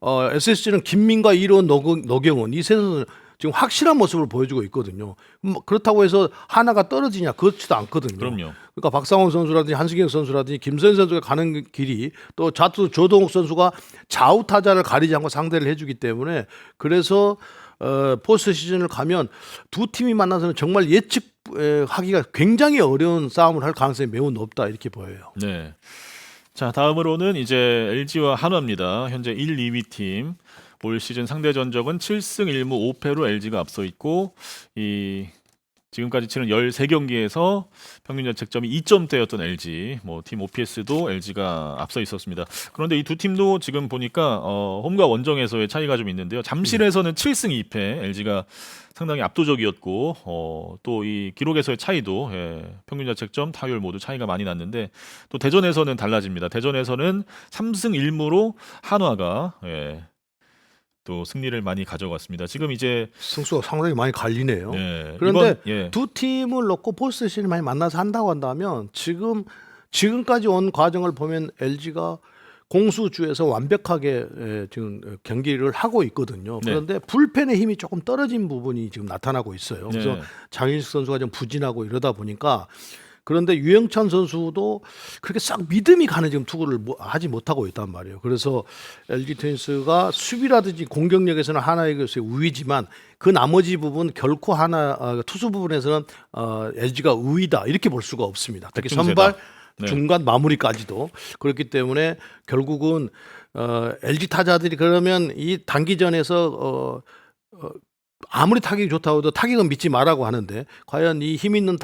SSG는 김민과 이로운 노경원 이 세 선수는 지금 확실한 모습을 보여주고 있거든요. 그렇다고 해서 하나가 떨어지냐 그렇지도 않거든요. 그럼요. 그러니까 박상훈 선수라든지 한승경 선수라든지 김서현 선수가 가는 길이 또 좌투 조동욱 선수가 좌우 타자를 가리지 않고 상대를 해주기 때문에 그래서 포스트 시즌을 가면 두 팀이 만나서는 정말 예측하기가 굉장히 어려운 싸움을 할 가능성이 매우 높다 이렇게 보여요. 네. 자, 다음으로는 이제 LG와 한화입니다. 현재 1, 2위 팀. 올 시즌 상대 전적은 7승 1무 5패로 LG가 앞서 있고 이 지금까지 치른 13경기에서 평균 자책점이 2점대였던 LG, 뭐 팀 OPS도 LG가 앞서 있었습니다. 그런데 이 두 팀도 지금 보니까 홈과 원정에서의 차이가 좀 있는데요. 잠실에서는 7승 2패, LG가 상당히 압도적이었고 또 이 기록에서의 차이도 평균 자책점, 타율 모두 차이가 많이 났는데 또 대전에서는 달라집니다. 대전에서는 3승 1무로 한화가 또 승리를 많이 가져갔습니다. 지금 이제 승수가 상당히 많이 갈리네요. 이번 그런데 두 팀을 놓고 포스트 시즌 많이 만나서 한다고 한다면 지금까지 온 과정을 보면 LG가 공수주에서 완벽하게 지금 경기를 하고 있거든요. 그런데 불펜의 힘이 조금 떨어진 부분이 지금 나타나고 있어요. 그래서 장인식 선수가 좀 부진하고 이러다 보니까 그런데 유영찬 선수도 그렇게 싹 믿음이 가는 지금 투구를 하지 못하고 있단 말이에요. 그래서 LG 트윈스가 수비라든지 공격력에서는 하나에게서 우위지만 그 나머지 부분 결코 투수 부분에서는 LG가 우위다 이렇게 볼 수가 없습니다. 특히 선발 중간 마무리까지도 그렇기 때문에 결국은 LG 타자들이 그러면 이 단기전에서 아무리 타격이 좋다고 해도 타격은 믿지 말라고 하는데 과연 이 힘 있는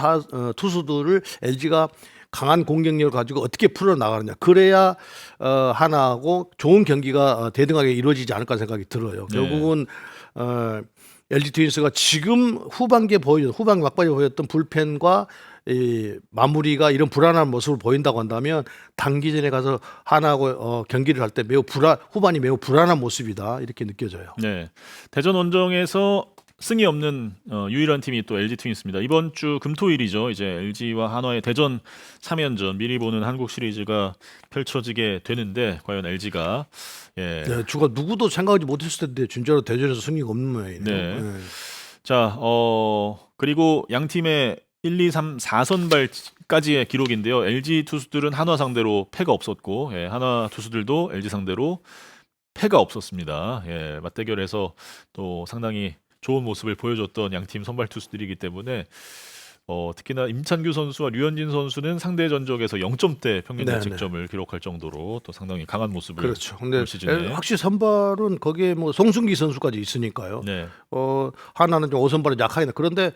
투수들을 LG가 강한 공격력을 가지고 어떻게 풀어나가느냐. 그래야 하나하고 좋은 경기가 대등하게 이루어지지 않을까 생각이 들어요. 결국은 LG 트윈스가 지금 후반 막바지에 보였던 불펜과 이 마무리가 이런 불안한 모습을 보인다고 한다면 단기전에 가서 하나하고 경기를 할 때 후반이 매우 불안한 모습이다 이렇게 느껴져요. 네, 대전 원정에서 승이 없는 유일한 팀이 또 LG 트윈스입니다. 이번 주 금토일이죠. 이제 LG와 한화의 대전 3연전 미리 보는 한국 시리즈가 펼쳐지게 되는데 과연 LG가 주가 누구도 생각하지 못했을 텐데 진짜로 대전에서 승리가 없는 모양이네요. 자, 그리고 양 팀의 1, 2, 3, 4선발까지의 기록인데요. LG 투수들은 한화 상대로 패가 없었고 한화 투수들도 LG 상대로 패가 없었습니다. 맞대결에서 또 상당히 좋은 모습을 보여줬던 양팀 선발 투수들이기 때문에 특히나 임찬규 선수와 류현진 선수는 상대 전적에서 0점대 평균 자책점을 기록할 정도로 또 상당히 강한 모습을 그렇죠. 근데 시즌에. 확실히 선발은 거기에 뭐 송승기 선수까지 있으니까요. 하나는 좀 5선발은 약하긴 그런데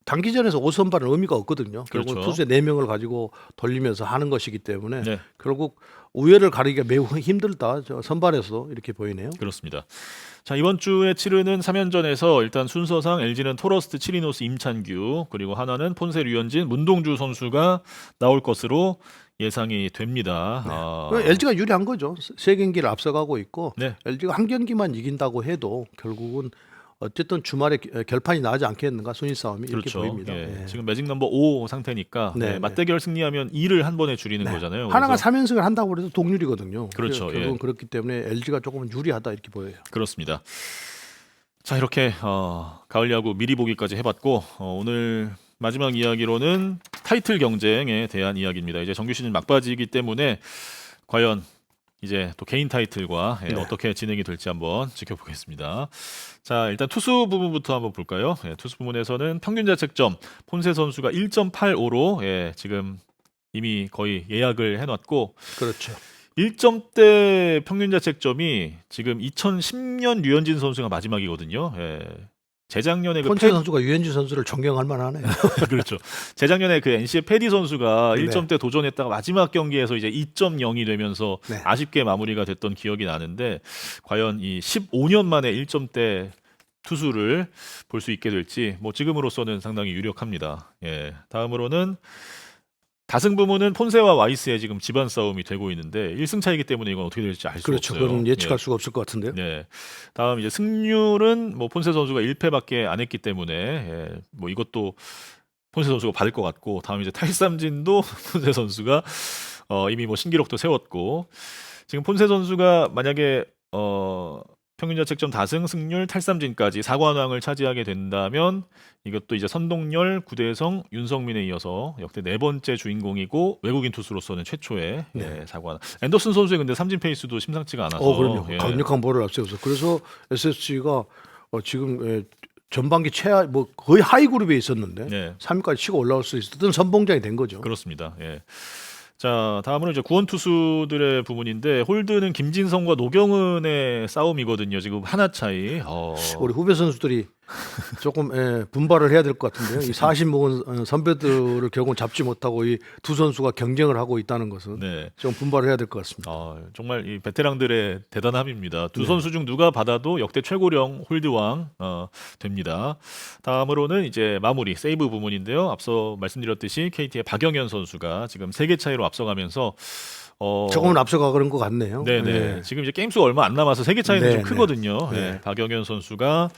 단기전에서 5선발은 의미가 없거든요. 결국 그렇죠. 투수의 4명을 가지고 돌리면서 하는 것이기 때문에 결국 우열을 가리기가 매우 힘들다. 선발에서 이렇게 보이네요. 그렇습니다. 자, 이번 주에 치르는 3연전에서 일단 순서상 LG는 토러스트 치리노스 임찬규 그리고 하나는 폰세 류현진 문동주 선수가 나올 것으로 예상이 됩니다. LG가 유리한 거죠. 3경기를 앞서가고 있고 LG가 한 경기만 이긴다고 해도 결국은 어쨌든 주말에 결판이 나지 않겠는가 순위 싸움이 이렇게 보입니다. 지금 매직 넘버 5 상태니까 맞대결 승리하면 2를 한 번에 줄이는 거잖아요. 하나가 3연승을 한다고 해도 동률이거든요. 그렇죠. 결국은 그렇기 때문에 LG가 조금은 유리하다 이렇게 보여요. 그렇습니다. 자, 이렇게 가을 야구 미리 보기까지 해봤고 오늘 마지막 이야기로는 타이틀 경쟁에 대한 이야기입니다. 이제 정규 시즌 막바지이기 때문에 과연 이제 또 개인 타이틀과 어떻게 진행이 될지 한번 지켜보겠습니다. 자, 일단 투수 부분부터 한번 볼까요? 투수 부분에서는 평균 자책점 폰세 선수가 1.85로 지금 이미 거의 예약을 해놨고 그렇죠. 1점대 평균 자책점이 지금 2010년 류현진 선수가 마지막이거든요. 재작년에 폰세 선수가 유현진 선수를 존경할 만하네요. 그렇죠. 재작년에 그 NC의 패디 선수가 1점대 도전했다가 마지막 경기에서 이제 2.0이 되면서 아쉽게 마무리가 됐던 기억이 나는데 과연 이 15년 만에 1점대 투수를 볼 수 있게 될지 뭐 지금으로서는 상당히 유력합니다. 다음으로는 다승 부문은 폰세와 와이스의 지금 집안 싸움이 되고 있는데 1승 차이기 때문에 이건 어떻게 될지 알 수 그렇죠. 없어요. 그건 예측할 수가 없을 것 같은데요. 다음 이제 승률은 뭐 폰세 선수가 1패밖에 안 했기 때문에 뭐 이것도 폰세 선수가 받을 것 같고 다음 이제 탈삼진도 폰세 선수가 이미 뭐 신기록도 세웠고 지금 폰세 선수가 만약에 평균 자책점 다승 승률 탈삼진까지 4관왕을 차지하게 된다면 이것도 이제 선동열, 구대성, 윤성민에 이어서 역대 4번째 주인공이고 외국인 투수로서는 최초의 4관왕. 앤더슨 선수의 근데 삼진 페이스도 심상치가 않아서 그럼요. 강력한 볼을 앞세워서 그래서 SSG가 지금 전반기 최하 거의 하위 그룹에 있었는데 3위까지 치고 올라올 수 있었던 선봉장이 된 거죠. 그렇습니다. 자, 다음으로 이제 구원 투수들의 부분인데 홀드는 김진성과 노경은의 싸움이거든요. 지금 하나 차이. 우리 후배 선수들이 조금 분발을 해야 될 것 같은데요. 이 40 먹은 선배들을 결국은 잡지 못하고 이 두 선수가 경쟁을 하고 있다는 것은 네. 좀 분발을 해야 될 것 같습니다. 정말 이 베테랑들의 대단함입니다. 두 네. 선수 중 누가 받아도 역대 최고령 홀드왕 됩니다. 다음으로는 이제 마무리 세이브 부문인데요. 앞서 말씀드렸듯이 KT의 박영현 선수가 지금 3개 차이로 앞서가면서 조금은 앞서가 그런 것 같네요. 네네. 네. 지금 이제 게임 수가 얼마 안 남아서 3개 차이는 좀 네, 크거든요. 네. 네, 박영현 선수가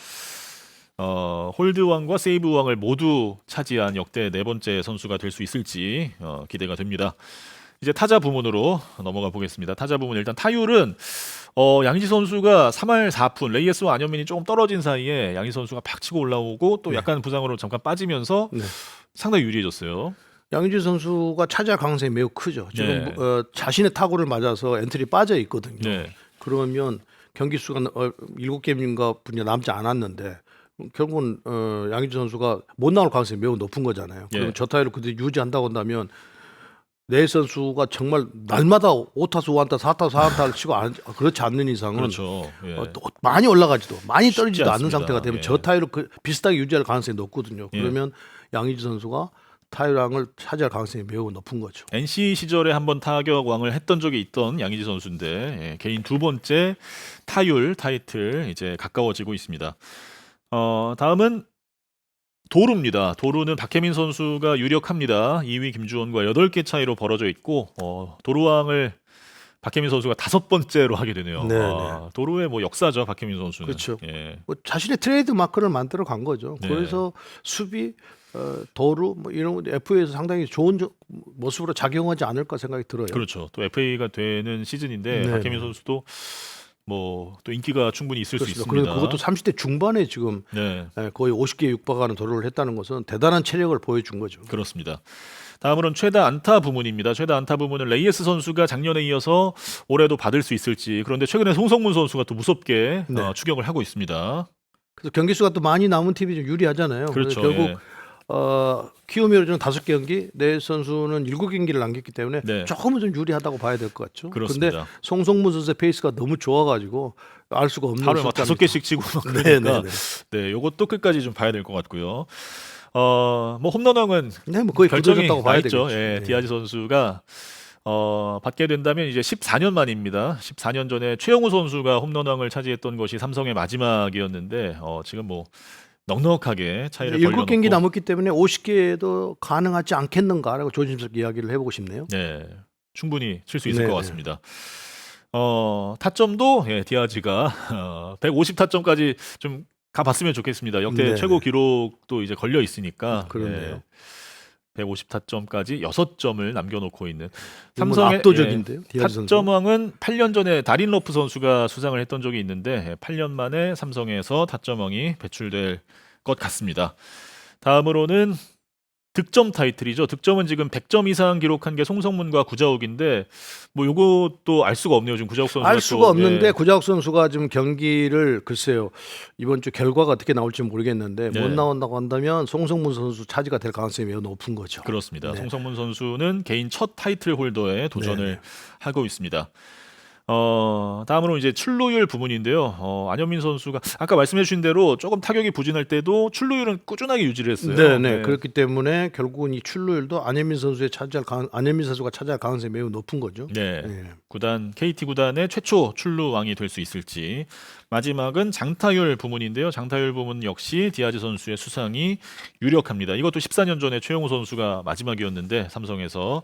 홀드왕과 세이브왕을 모두 차지한 역대 4번째 선수가 될 수 있을지 기대가 됩니다. 이제 타자 부문으로 넘어가 보겠습니다. 타자 부문 일단 타율은 양희지 선수가 3할 4푼 레이에스와 안현민이 조금 떨어진 사이에 양희지 선수가 팍 치고 올라오고 또 네. 약간 부상으로 잠깐 빠지면서 네. 상당히 유리해졌어요. 양희지 선수가 차지할 가능성이 매우 크죠. 지금 네. 자신의 타구를 맞아서 엔트리 빠져 있거든요. 네. 그러면 경기 수가 7게임인가 분이 남지 않았는데 결국은 양희지 선수가 못 나올 가능성이 매우 높은 거잖아요. 그러면 예. 저 타율을 그대로 유지한다고 한다면 내 선수가 정말 날마다 5타수 5안타 4타수 4안타를 치고 그렇지 않는 이상은 그렇죠. 예. 또 많이 올라가지도 많이 쉽지 떨어지지도 않는 않습니다. 상태가 되면 예. 저 타율을 비슷하게 유지할 가능성이 높거든요. 예. 그러면 양희지 선수가 타율왕을 차지할 가능성이 매우 높은 거죠. NC 시절에 한번 타격왕을 했던 적이 있던 양희지 선수인데 개인 2번째 타율 타이틀 이제 가까워지고 있습니다. 다음은 도루입니다. 도루는 박혜민 선수가 유력합니다. 2위 김주원과 8개 차이로 벌어져 있고 도루왕을 박혜민 선수가 5번째로 하게 되네요. 네, 도루의 뭐 역사죠, 박혜민 선수는. 그렇죠. 예. 뭐 자신의 트레이드 마크를 만들어 간 거죠. 네. 그래서 수비, 도루 뭐 이런 FA에서 상당히 좋은 모습으로 작용하지 않을까 생각이 들어요. 그렇죠. 또 FA가 되는 시즌인데 네, 박혜민 네. 선수도 뭐 또 인기가 충분히 있을 수 그렇습니다. 있습니다. 그리고 그것도 30대 중반에 지금 네. 거의 50개에 육박하는 도루를 했다는 것은 대단한 체력을 보여준 거죠. 그렇습니다. 다음으로는 최다 안타 부문입니다. 최다 안타 부문은 레이에스 선수가 작년에 이어서 올해도 받을 수 있을지. 그런데 최근에 송성문 선수가 또 무섭게 네. 추격을 하고 있습니다. 그래서 경기 수가 또 많이 남은 팀이 좀 유리하잖아요. 그렇죠. 그래서 결국 예. 키움이로는 5경기, 내 선수는 7경기를 남겼기 때문에 네. 조금은 좀 유리하다고 봐야 될 것 같죠. 그렇습니다. 근데 송성문 선수의 페이스가 너무 좋아가지고 알 수가 없는 하루에 막 숫자입니다. 5개씩 치고 막 네, 그러니까 네, 네, 요것도 끝까지 좀 봐야 될 것 같고요. 뭐 홈런왕은 네, 뭐 거의 결정이 굳어졌다고 나 봐야 있죠. 되겠죠. 예, 네. 디아지 선수가 받게 된다면 이제 14년 만입니다. 14년 전에 최영우 선수가 홈런왕을 차지했던 것이 삼성의 마지막이었는데 지금 뭐 넉넉하게 차이를 벌려놓고 7경기 남았기 때문에 50개도 가능하지 않겠는가라고 조심스럽게 이야기를 해보고 싶네요. 네, 충분히 칠 수 있을 네, 것 같습니다. 타점도 디아지가 150타점까지 좀 가봤으면 좋겠습니다. 역대 네. 최고 기록도 이제 걸려 있으니까 그러네요. 150타점까지 6점을 남겨놓고 있는 너무 삼성의 압도적인데요. 디아즈 선수. 타점왕은 8년 전에 다린 러프 선수가 수상을 했던 적이 있는데 8년 만에 삼성에서 타점왕이 배출될 것 같습니다. 다음으로는 득점 타이틀이죠. 득점은 지금 100점 이상 기록한 게 송성문과 구자욱인데 뭐 요것도 알 수가 없네요. 지금 구자욱 선수가 알 수가 또, 없는데 예. 구자욱 선수가 지금 경기를 글쎄요 이번 주 결과가 어떻게 나올지 모르겠는데 네. 못 나온다고 한다면 송성문 선수 차지가 될 가능성이 매우 높은 거죠. 그렇습니다. 네. 송성문 선수는 개인 첫 타이틀 홀더에 도전을 네. 하고 있습니다. 다음으로 이제 출루율 부분인데요. 안현민 선수가 아까 말씀해 주신 대로 조금 타격이 부진할 때도 출루율은 꾸준하게 유지를 했어요. 네. 그렇기 때문에 결국은 이 출루율도 안현민 선수가 차지할 가능성이 매우 높은 거죠. 네. 네. 구단 KT 구단의 최초 출루왕이 될 수 있을지. 마지막은 장타율 부문인데요. 장타율 부문 역시 디아즈 선수의 수상이 유력합니다. 이것도 14년 전에 최영우 선수가 마지막이었는데 삼성에서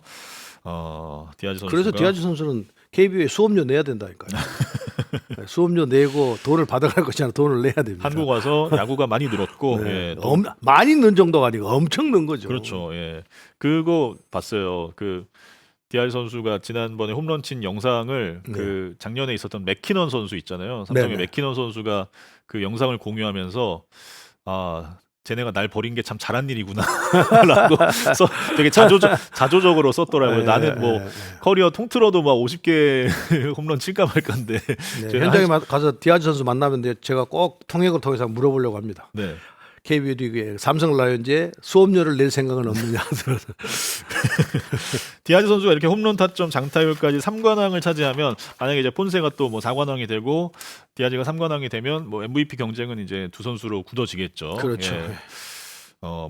디아즈 선수가 그래서 디아즈 선수는 KBO에 수업료 내야 된다니까요. 수업료 내고 돈을 받아갈 것이 아니라 돈을 내야 됩니다. 한국 와서 야구가 많이 늘었고 네. 예, 또 많이 는 정도가 아니고 엄청 는 거죠. 그렇죠. 예. 그거 봤어요. 그 디아즈 선수가 지난번에 홈런 친 영상을 네. 그 작년에 있었던 맥키넌 선수 있잖아요. 삼성의 네네. 맥키넌 선수가 그 영상을 공유하면서 쟤네가 날 버린 게 참 잘한 일이구나라고 되게 자조적으로 썼더라고요. 나는 뭐 커리어 통틀어도 막 50개 홈런 칠까 말까인데 네, 현장에 가서 디아즈 선수 만나면 제가 꼭 통역을 통해서 물어보려고 합니다. 네. KBO 리그에 삼성 라이온즈에 수업료를 낼 생각은 없느냐. 디아즈 선수가 이렇게 홈런 타점 장타율까지 3관왕을 차지하면 만약에 이제 폰세가 또 뭐 4관왕이 되고 디아즈가 3관왕이 되면 뭐 MVP 경쟁은 이제 두 선수로 굳어지겠죠. 그렇죠. 예.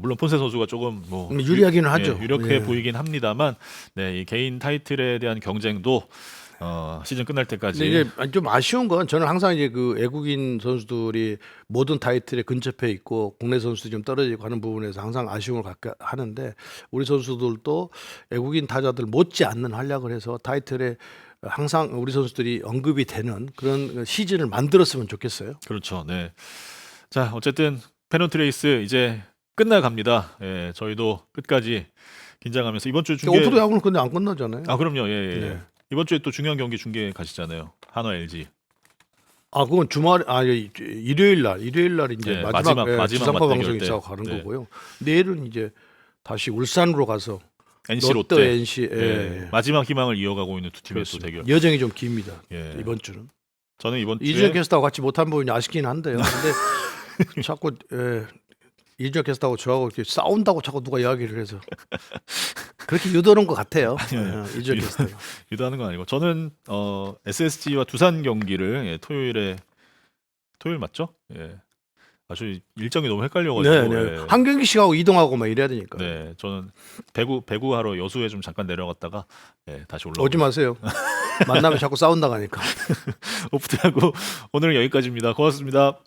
물론 폰세 선수가 조금 뭐 유리하기는 하죠. 유력해 예. 보이긴 합니다만, 네, 이 개인 타이틀에 대한 경쟁도 시즌 끝날 때까지 근데 이제 좀 아쉬운 건 저는 항상 이제 그 외국인 선수들이 모든 타이틀에 근접해 있고 국내 선수들이 좀 떨어지고 하는 부분에서 항상 아쉬움을 갖게 하는데 우리 선수들도 외국인 타자들 못지 않는 활약을 해서 타이틀에 항상 우리 선수들이 언급이 되는 그런 시즌을 만들었으면 좋겠어요. 그렇죠. 네. 자, 어쨌든 페넌트 레이스 이제 끝나갑니다. 예, 저희도 끝까지 긴장하면서 이번 주 중계. 오프로 야구는 근데 안 끝나잖아요. 아, 그럼요. 예, 예. 네. 이번 주에 또 중요한 경기 중계 가시잖아요. 한화 LG. 아 그건 주말 일요일 날 이제 네, 마지막 마지막 지상파 맞대결 방송이 때. 있어 가는 네. 거고요. 내일은 이제 다시 울산으로 가서 NC 롯데 롯데. NC 예, 마지막 희망을 이어가고 있는 두 팀의 또 대결. 여정이 좀 깁니다. 예. 이번 주는 저는 이번 이준혁 주에 캐스터하고 같이 못한 부분이 아쉽긴 한데요. 근데 자꾸 이준혁 캐스터하고 저하고 이렇게 싸운다고 자꾸 누가 이야기를 해서 그렇게 유도하는 것 같아요. 이준혁 캐스터. 유도하는 건 아니고 저는 SSG와 두산 경기를 토요일 맞죠? 예. 아주 일정이 너무 헷갈려가지고. 네, 네. 예. 한 경기씩 하고 이동하고 막 이래야 되니까. 네, 저는 배구하러 여수에 좀 잠깐 내려갔다가 다시 올라오고. 오지 마세요. 만나면 자꾸 싸운다고 하니까. 오프트하고 오늘은 여기까지입니다. 고맙습니다.